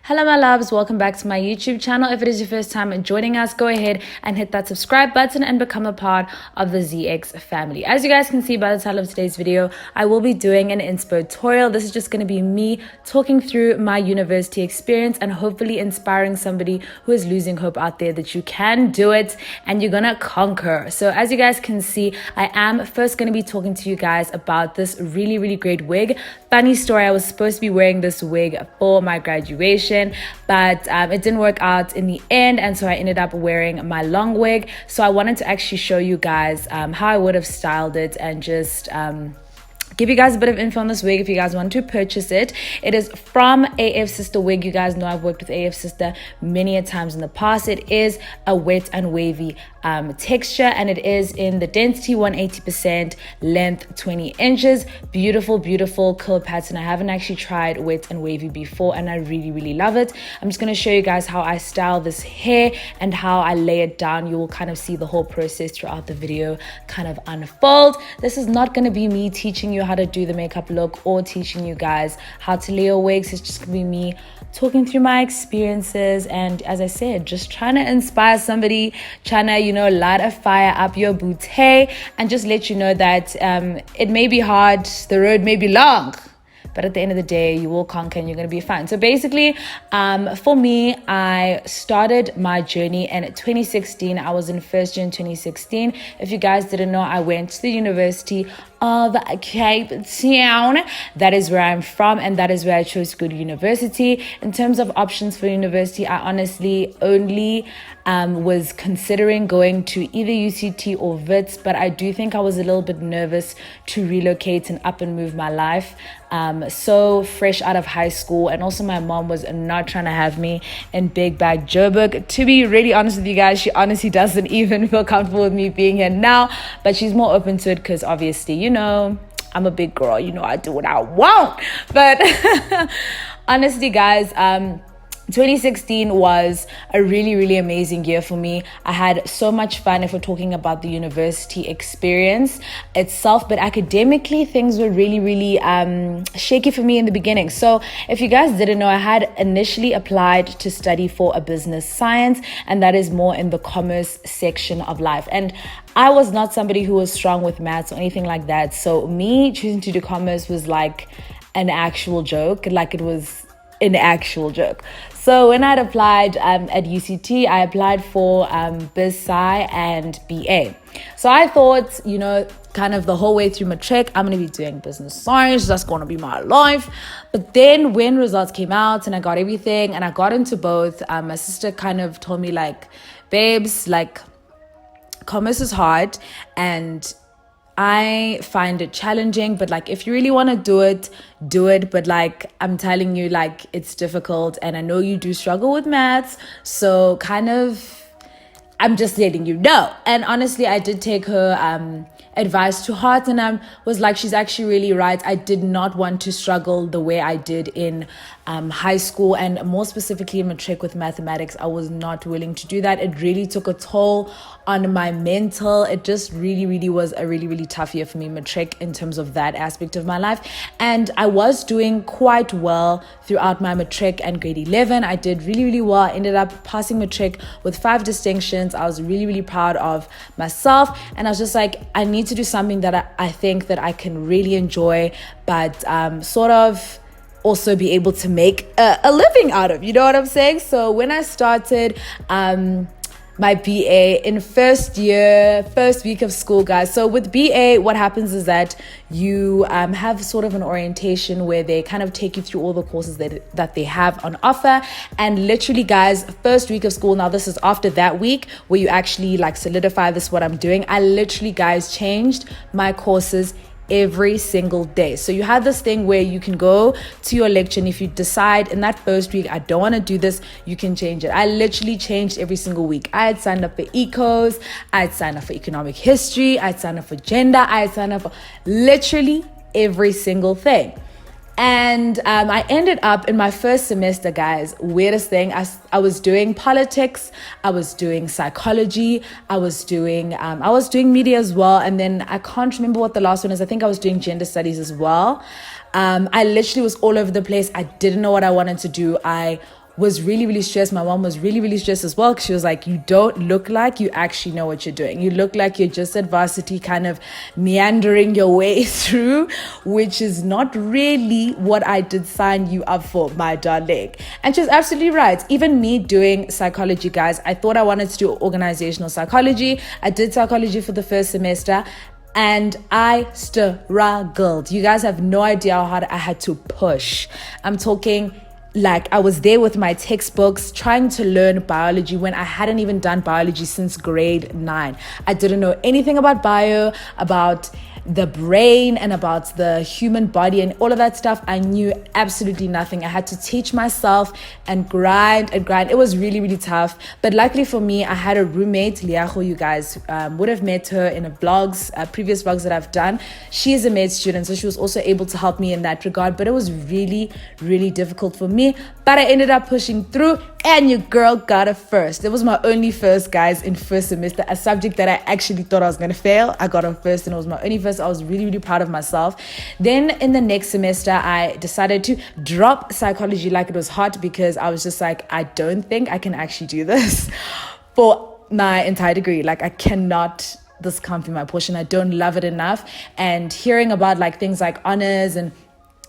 Hello my loves, welcome back to my YouTube channel. If it is your first time joining us, go ahead and hit that subscribe button and become a part of the ZeeX family. As you guys can see by the title of today's video, I will be doing an inspo tutorial. This is just going to be me talking through my university experience and hopefully inspiring somebody who is losing hope out there that you can do it and you're gonna conquer. So as you guys can see, I am first going to be talking to you guys about this really great wig. Funny story, I was supposed to be wearing this wig for my graduation, but it didn't work out in the end, and so I ended up wearing my long wig. So I wanted to actually show you guys how I would have styled it and just give you guys a bit of info on this wig if you guys want to purchase it. It is from Afsisterwig. You guys know I've worked with Afsister many a times in the past. It is a wet and wavy texture, and it is in the density 180%, length 20 inches. Beautiful curl pattern. I haven't actually tried wet and wavy before, and I really love it. I'm just going to show you guys how I style this hair and how I lay it down. You will kind of see the whole process throughout the video kind of unfold. This is not going to be me teaching you how to do the makeup look or teaching you guys how to lay your wigs. It's just going to be me talking through my experiences, and as I said, just trying to inspire somebody, trying to, you know, light a fire up your bouquet and just let you know that it may be hard, the road may be long, but at the end of the day, you will conquer and you're going to be fine. So basically, for me, I started my journey in 2016. I was in first year in 2016. If you guys didn't know, I went to the University of Cape Town. That is where I'm from, and that is where I chose to go to university. In terms of options for university, I honestly only was considering going to either UCT or Wits, but I do think I was a little bit nervous to relocate and up and move my life. So fresh out of high school, and also my mom was not trying to have me in big bag Joburg. To be really honest with you guys, she honestly doesn't even feel comfortable with me being here now, but she's more open to it because obviously, you know, I'm a big girl, you know, I do what I want. But honestly guys, 2016 was a really amazing year for me. I had so much fun if we're talking about the university experience itself, but academically things were really shaky for me in the beginning. So if you guys didn't know, I had initially applied to study for a business science, and that is more in the commerce section of life. And I was not somebody who was strong with maths or anything like that. So me choosing to do commerce was like an actual joke, like it was an actual joke. So when I'd applied at UCT, I applied for Biz Sci and BA. So I thought, you know, kind of the whole way through matric, I'm going to be doing business science. That's going to be my life. But then when results came out and I got everything and I got into both, my sister kind of told me like, babes, like commerce is hard and I find it challenging, but like if you really want to do it, but like I'm telling you, like it's difficult, and I know you do struggle with maths, so kind of I'm just letting you know. And honestly, I did take her advice to heart, and I was like, she's actually really right. I did not want to struggle the way I did in high school, and more specifically in matric with mathematics. I was not willing to do that. It really took a toll on my mental. It just really was a really tough year for me, matric, in terms of that aspect of my life. And I was doing quite well throughout my matric and grade 11. I did really well. I ended up passing matric with 5 distinctions. I was really proud of myself, and I was just like, I need to do something that I think that I can really enjoy, but sort of also be able to make a living out of, you know what I'm saying? So when I started my BA in first week of school, guys. So with BA, what happens is that you have sort of an orientation where they kind of take you through all the courses that they have on offer. And literally, guys, first week of school, now this is after that week where you actually like solidify this, what I'm doing. I literally, guys, changed my courses every single day. So you have this thing where you can go to your lecture, and if you decide in that first week, I don't want to do this, you can change it. I literally changed every single week. I had signed up for ecos, I had signed up for economic history, I had signed up for gender, I had signed up for literally every single thing. And I ended up in my first semester, guys, weirdest thing, I was doing politics, I was doing psychology, I was doing media as well, and then I can't remember what the last one is. I think I was doing gender studies as well. I literally was all over the place. I didn't know what I wanted to do. I was really stressed. My mom was really stressed as well, because she was like, you don't look like you actually know what you're doing. You look like you're just at varsity kind of meandering your way through, which is not really what I did sign you up for, my darling. And she was absolutely right. Even me doing psychology, guys, I thought I wanted to do organizational psychology. I did psychology for the first semester, and I struggled. You guys have no idea how hard I had to push. I'm talking like I was there with my textbooks trying to learn biology when I hadn't even done biology since grade 9. I didn't know anything about bio, about the brain, and about the human body and all of that stuff. I knew absolutely nothing. I had to teach myself and grind. It was really tough. But luckily for me, I had a roommate, Liago. You guys would have met her in previous vlogs that I've done. She is a med student, so she was also able to help me in that regard. But it was really difficult for me. But I ended up pushing through, and your girl got a first. It was my only first, guys, in first semester, a subject that I actually thought I was going to fail. I got a first, and it was my only first. I was really proud of myself. Then in the next semester, I decided to drop psychology like it was hot, because I was just like, I don't think I can actually do this for my entire degree. Like, I cannot, this can't be my portion. I don't love it enough. And hearing about like things like honors and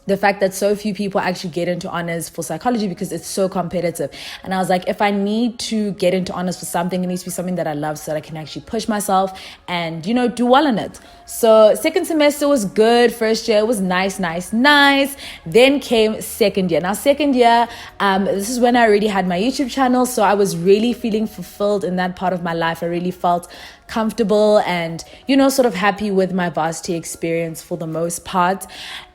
the fact that so few people actually get into honors for psychology because it's so competitive. And I was like, if I need to get into honors for something, it needs to be something that I love, so that I can actually push myself and, you know, do well in it. So second semester was good. First year was nice. Then came second year. Now second year, this is when I already had my YouTube channel. So I was really feeling fulfilled in that part of my life. I really felt comfortable and, you know, sort of happy with my varsity experience for the most part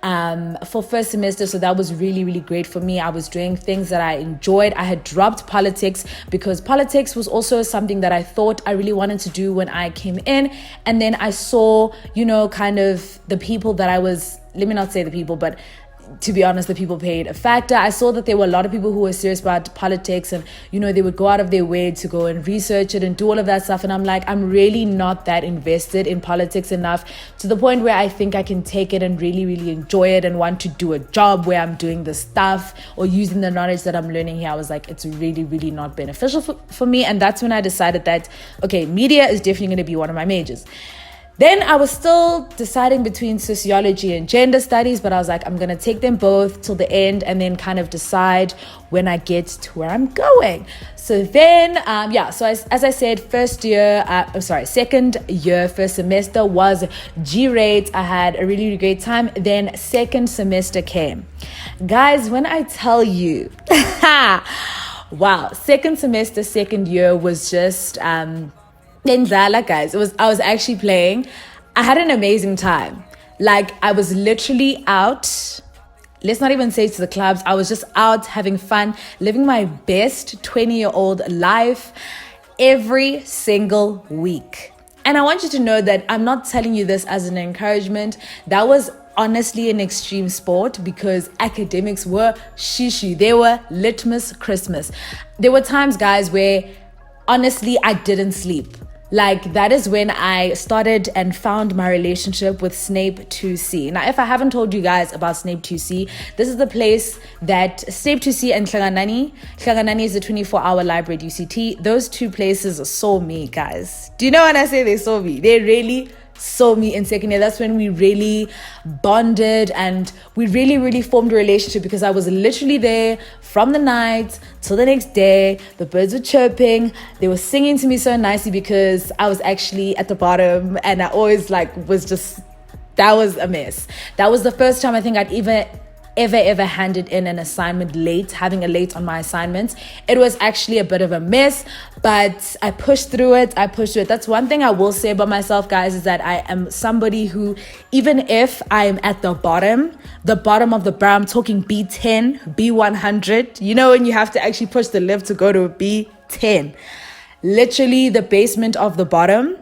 for first semester. So that was really great for me. I was doing things that I enjoyed. I had dropped politics because politics was also something that I thought I really wanted to do when I came in. And then I saw, you know, kind of the people that I was, let me not say the people, but to be honest, the people played a factor. I saw that there were a lot of people who were serious about politics, and, you know, they would go out of their way to go and research it and do all of that stuff. And I'm like, I'm really not that invested in politics enough to the point where I think I can take it and really enjoy it and want to do a job where I'm doing the stuff or using the knowledge that I'm learning here. I was like, it's really not beneficial for me. And that's when I decided that, okay, media is definitely going to be one of my majors. Then I was still deciding between sociology and gender studies, but I was like, I'm going to take them both till the end and then kind of decide when I get to where I'm going. So then, so as I said, second year, first semester was G-rate. I had a really great time. Then second semester came. Guys, when I tell you, wow, second semester, second year was just... guys, I was actually playing. I had an amazing time. Like, I was literally out, let's not even say to the clubs, I was just out having fun, living my best 20-year-old life every single week. And I want you to know that I'm not telling you this as an encouragement. That was honestly an extreme sport, because academics were shishi. They were litmus Christmas. There were times, guys, where honestly I didn't sleep. Like, that is when I started and found my relationship with Snape 2C. Now, if I haven't told you guys about Snape 2C, this is the place that Snape 2C and Hlanganani is a 24-hour library at UCT. Those two places saw me, guys. Do you know when I say they saw me? They really saw me in second year. That's when we really bonded and we really formed a relationship, because I was literally there from the night till the next day. The birds were chirping, they were singing to me so nicely, because I was actually at the bottom and I always that was a mess. That was the first time I think I'd ever handed in an assignment late, having a late on my assignments. It was actually a bit of a mess, but I pushed through it. That's one thing I will say about myself, guys, is that I am somebody who, even if I'm at the bottom of the bar, I'm talking B10, B100, you know, when you have to actually push the lift to go to a B10, literally the basement of the bottom,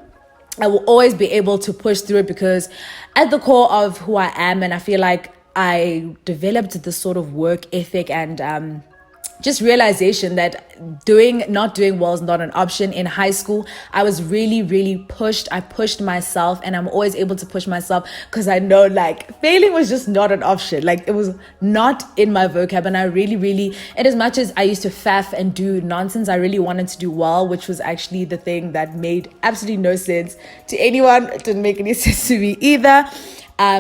I will always be able to push through it, because at the core of who I am, and I feel like I developed this sort of work ethic and just realization that not doing well is not an option. In high school, I was really pushed. I pushed myself, and I'm always able to push myself because I know like failing was just not an option. Like it was not in my vocab, and I really, and as much as I used to faff and do nonsense, I really wanted to do well, which was actually the thing that made absolutely no sense to anyone. It didn't make any sense to me either.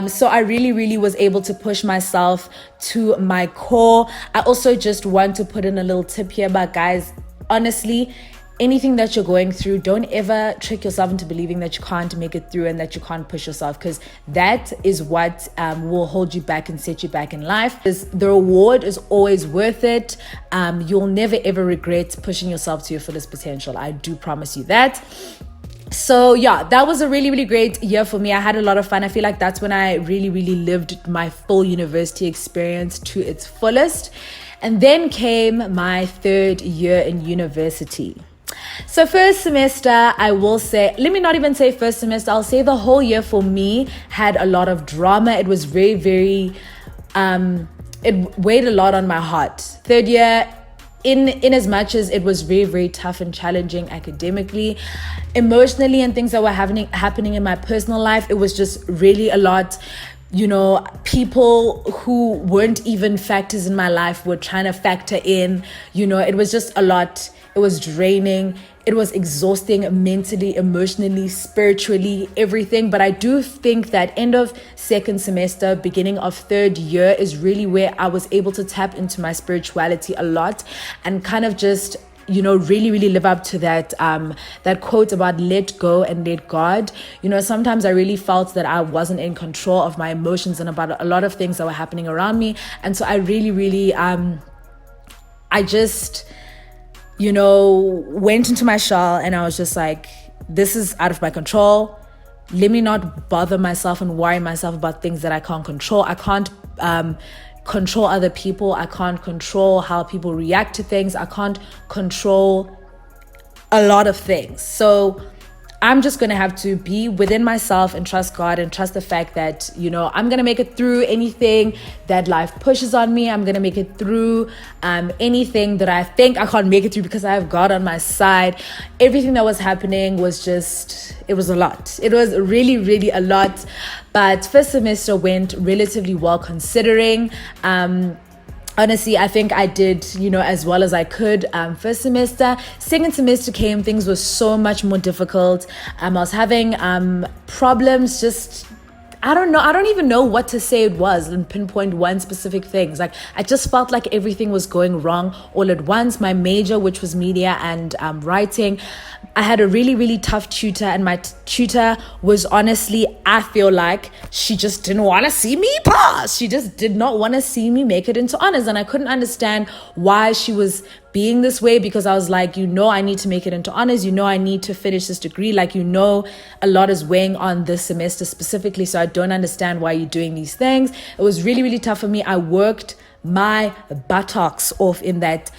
So I really was able to push myself to my core. I also just want to put in a little tip here, but guys, honestly, anything that you're going through, don't ever trick yourself into believing that you can't make it through and that you can't push yourself, because that is what will hold you back and set you back in life. The reward is always worth it. You'll never ever regret pushing yourself to your fullest potential. I do promise you that. So yeah, that was a really great year for me. I had a lot of fun. I feel like that's when I really lived my full university experience to its fullest. And then came my third year in university. So first semester, I will say, let me not even say first semester, I'll say the whole year for me had a lot of drama. It was very it weighed a lot on my heart. Third year, in as much as it was very tough and challenging academically, emotionally, and things that were happening in my personal life, it was just really a lot. You know, people who weren't even factors in my life were trying to factor in. You know, it was just a lot. It was draining. It was exhausting mentally, emotionally, spiritually, everything. But I do think that end of second semester, beginning of third year is really where I was able to tap into my spirituality a lot and kind of just, you know, really live up to that that quote about let go and let God. You know, sometimes I really felt that I wasn't in control of my emotions and about a lot of things that were happening around me. And so I really I just, you know, went into my shell, and I was just like, this is out of my control. Let me not bother myself and worry myself about things that I can't control. I can't control other people. I can't control how people react to things. I can't control a lot of things. So I'm just going to have to be within myself and trust God and trust the fact that, you know, I'm going to make it through anything that life pushes on me. I'm going to make it through anything that I think I can't make it through, because I have God on my side. Everything that was happening was just, it was a lot. It was really a lot. But first semester went relatively well considering. Honestly, I think I did, you know, as well as I could. First semester. Second semester came, things were so much more difficult. I was having problems, just, I don't know. I don't even know what to say it was and pinpoint one specific things. Like, I just felt like everything was going wrong all at once. My major, which was media and writing, I had a really tough tutor, and my tutor was honestly, I feel like she just didn't want to see me pass. She just did not want to see me make it into honors, and I couldn't understand why she was being this way, because I was like, you know, I need to make it into honors. You know, I need to finish this degree. Like, you know, a lot is weighing on this semester specifically, so I don't understand why you're doing these things. It was really tough for me. I worked my buttocks off in that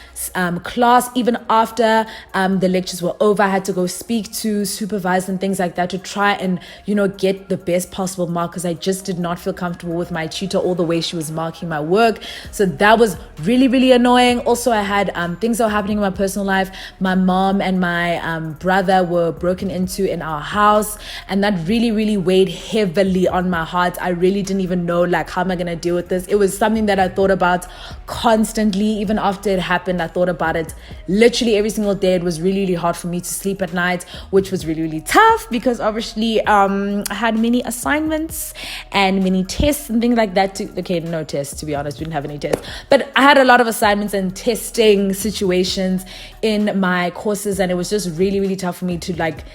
class. Even after the lectures were over, I had to go speak to supervisors and things like that to try and, you know, get the best possible mark, because I just did not feel comfortable with my tutor or the way she was marking my work. So that was really annoying. Also, I had things that were happening in my personal life. My mom and my brother were broken into in our house, and that really weighed heavily on my heart. I really didn't even know, like, how am I gonna deal with this? It was something that I thought about constantly. Even after it happened, I thought about it literally every single day. It was really hard for me to sleep at night, which was really tough, because obviously I had many assignments and many tests and things like that. Okay, no tests, to be honest, we didn't have any tests, but I had a lot of assignments and testing situations in my courses, and it was just really tough for me to, like,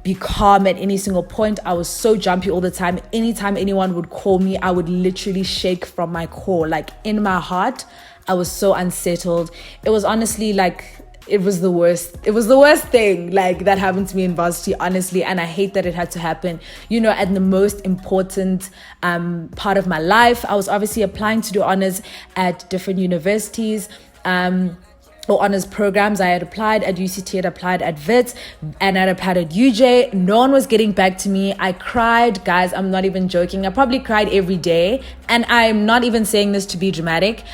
be calm at any single point. I was so jumpy all the time. Anytime anyone would call me, I would literally shake from my core. Like in my heart, I was so unsettled. It was honestly like, it was the worst thing like that happened to me in varsity, honestly. And I hate that it had to happen, you know, at the most important part of my life. I was obviously applying to do honors at different universities, or honors programs. I had applied at UCT, had applied at WITS, and I'd applied at UJ. No one was getting back to me. I cried, guys. I'm not even joking. I probably cried every day, and I'm not even saying this to be dramatic.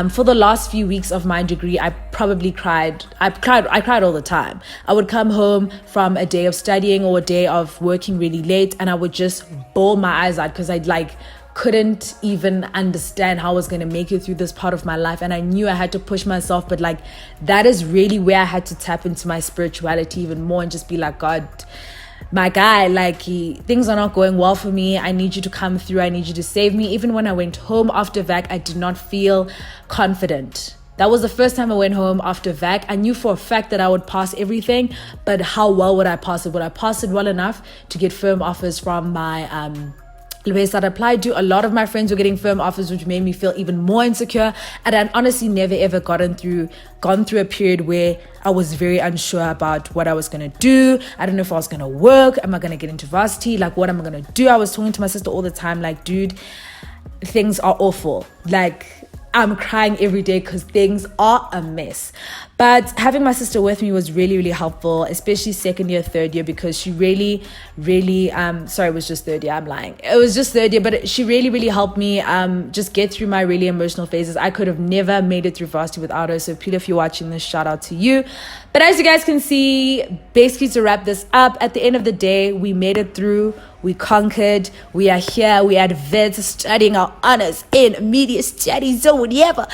For the last few weeks of my degree, I probably cried. I cried all the time. I would come home from a day of studying or a day of working really late, and I would just bawl my eyes out because I'd like couldn't even understand how I was going to make it through this part of my life. And I knew I had to push myself, but like that is really where I had to tap into my spirituality even more and just be like, God, my guy, like things are not going well for me. I need you to come through. I need you to save me. Even when I went home after VAC, I did not feel confident. That was the first time I went home after VAC. I knew for a fact that I would pass everything, but how well would I pass it? Would I pass it well enough to get firm offers from my place that I applied to? A lot of my friends were getting firm offers, which made me feel even more insecure. And I'd honestly never ever gone through a period where I was very unsure about what I was gonna do. I don't know if I was gonna work. Am I gonna get into varsity? Like, what am I gonna do? I was talking to my sister all the time, like, dude, things are awful. Like, I'm crying every day because things are a mess. But having my sister with me was really, really helpful, especially second year, third year, because she really, really, sorry, it was just third year, I'm lying. It was just third year, but she really, really helped me just get through my really emotional phases. I could have never made it through varsity without her. So Peter, if you're watching this, shout out to you. But as you guys can see, basically to wrap this up, at the end of the day, we made it through. We conquered. We are here. We are vets studying our honors in media studies or whatever.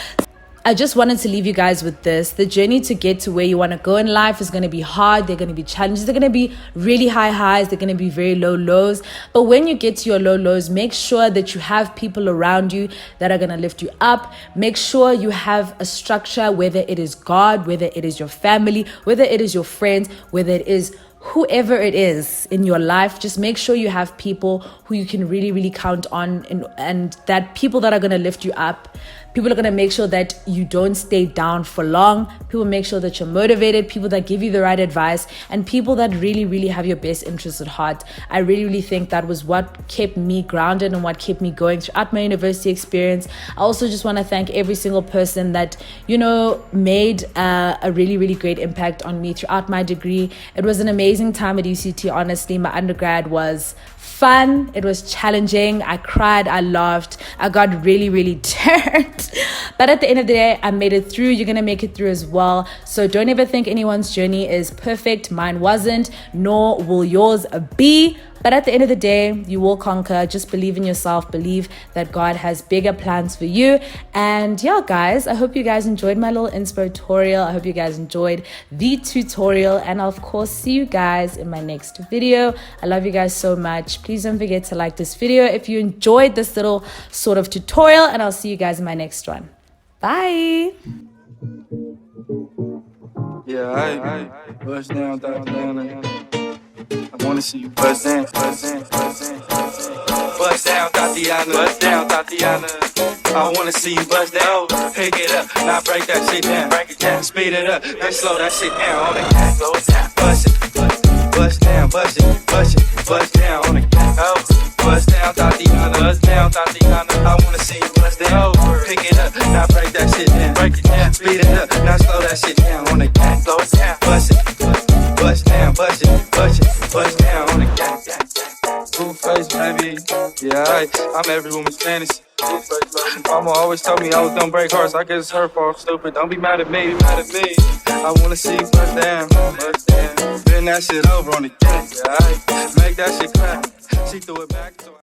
I just wanted to leave you guys with this. The journey to get to where you want to go in life is going to be hard. There are going to be challenges. There are going to be really high highs. There are going to be very low lows. But when you get to your low lows, make sure that you have people around you that are going to lift you up. Make sure you have a structure, whether it is God, whether it is your family, whether it is your friends, whether it is whoever it is in your life. Just make sure you have people who you can really, really count on, and that people that are going to lift you up. People are going to make sure that you don't stay down for long. People make sure that you're motivated. People that give you the right advice, and people that really, really have your best interests at heart. I really, really think that was what kept me grounded and what kept me going throughout my university experience. I also just want to thank every single person that, you know, made a really, really great impact on me throughout my degree. It was an amazing time at UCT, honestly. My undergrad was fun. It was challenging. I cried. I laughed. I got really, really turned. But at the end of the day, I made it through. You're going to make it through as well. So don't ever think anyone's journey is perfect. Mine wasn't, nor will yours be. But at the end of the day, you will conquer. Just believe in yourself. Believe that God has bigger plans for you. And yeah, guys, I hope you guys enjoyed my little inspo tutorial. I hope you guys enjoyed the tutorial. And I'll, of course, see you guys in my next video. I love you guys so much. Please don't forget to like this video if you enjoyed this little sort of tutorial. And I'll see you guys in my next one. Bye. Yeah, I bust down, I wanna see you bust down, bust down, Tatiana, bust down, Tatiana. I wanna see you bust down, pick it up, now break that shit down, break it down, speed it up, then slow that shit down on the gas, slow it down, bust it, bust down, bust it, bust it, bust down on the gas, bust down, Tatiana. I wanna see you bust down, pick it up, now break that shit down, break it down, speed it up, now slow that shit down on the gas, slow it down, bust it. Bust down, bust down on the gang. Blue face, baby. Yeah, I'm every woman's fantasy. Mama always told me I was gonna break hearts. I guess it's her fault, stupid. Don't be mad at me, I wanna see you bust down. Bend that shit over on the gang. Yeah, make that shit clap. She threw it back.